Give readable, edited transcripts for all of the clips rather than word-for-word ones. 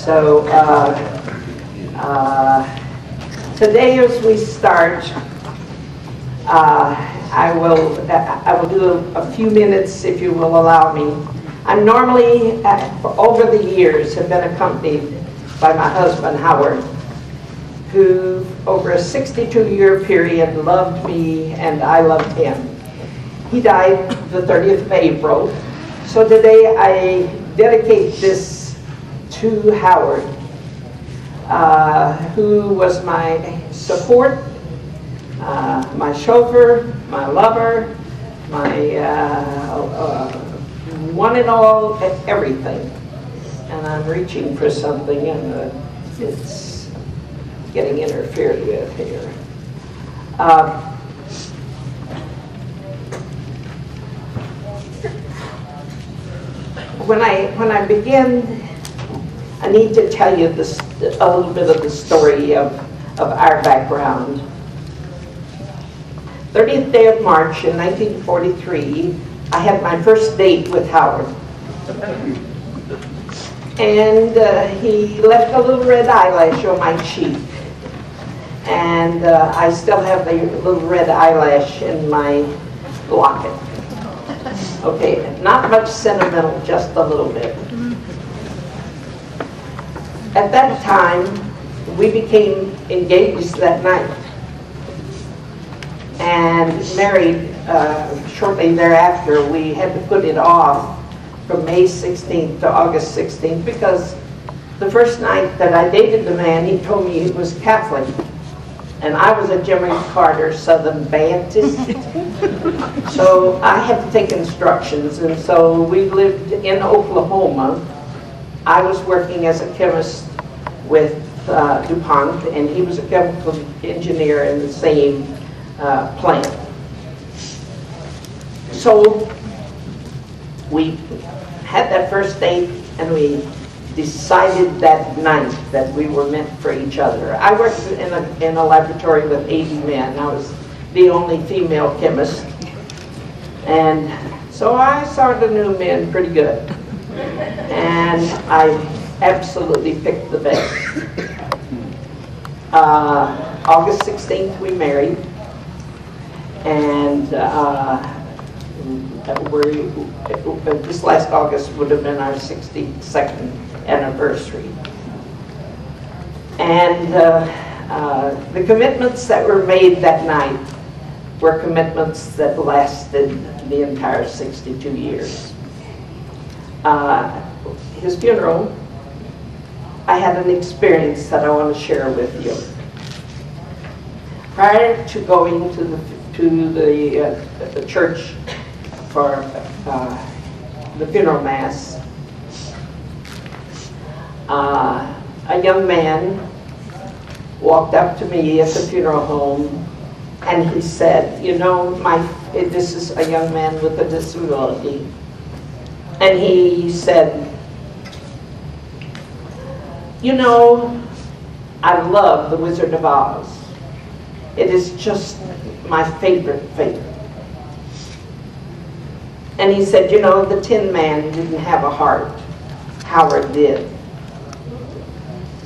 So today, as we start, I will do a few minutes, if you will allow me. I'm normally, over the years, have been accompanied by my husband, Howard, who, over a 62-year period, loved me and I loved him. He died the 30th of April. So today I dedicate this to Howard, who was my support, my chauffeur, my lover, my one and all, everything. And I'm reaching for something, and it's getting interfered with here. When I begin, I need to tell you this, a little bit of the story of our background. 30th day of March in 1943, I had my first date with Howard. And he left a little red eyelash on my cheek. And I still have the little red eyelash in my locket. Okay, not much sentimental, just a little bit. At that time, we became engaged that night and married shortly thereafter. We had to put it off from May 16th to August 16th because the first night that I dated the man, he told me he was Catholic. And I was a Jimmy Carter Southern Baptist. So I had to take instructions, and so we lived in Oklahoma. I was working as a chemist with DuPont, and he was a chemical engineer in the same plant. So we had that first date, and we decided that night that we were meant for each other. I worked in a laboratory with 80 men. I was the only female chemist. And so I sort of knew men pretty good. And I absolutely picked the best. August 16th we married. And this last August would have been our 62nd anniversary. And the commitments that were made that night were commitments that lasted the entire 62 years. His funeral, I had an experience that I want to share with you. Prior to going to the church for the funeral mass, a young man walked up to me at the funeral home, and he said, you know, this is a young man with a disability, and he said, you know, I love The Wizard of Oz. It is just my favorite. And he said, you know, the Tin Man didn't have a heart. Howard did.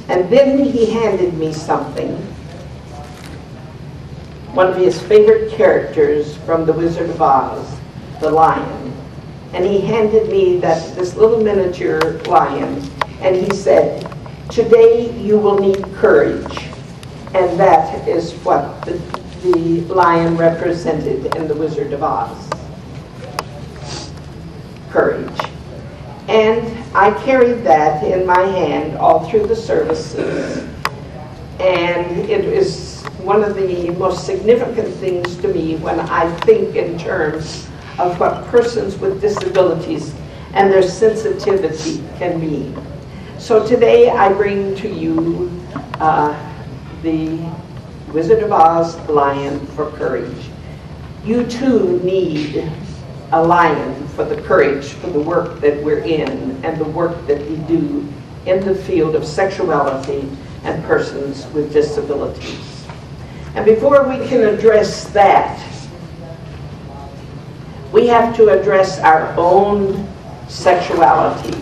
And then he handed me something, one of his favorite characters from The Wizard of Oz, the lion. And he handed me this little miniature lion, and he said, today you will need courage. And that is what the lion represented in The Wizard of Oz. Courage. And I carried that in my hand all through the services. And it is one of the most significant things to me when I think in terms of what persons with disabilities and their sensitivity can mean. So today I bring to you the Wizard of Oz lion for courage. You too need a lion for the courage for the work that we're in and the work that we do in the field of sexuality and persons with disabilities. And before we can address that, we have to address our own sexuality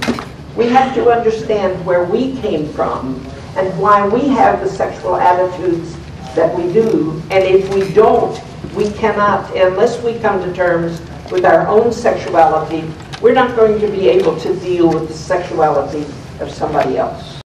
We have to understand where we came from and why we have the sexual attitudes that we do. And if we don't, we cannot, unless we come to terms with our own sexuality, we're not going to be able to deal with the sexuality of somebody else.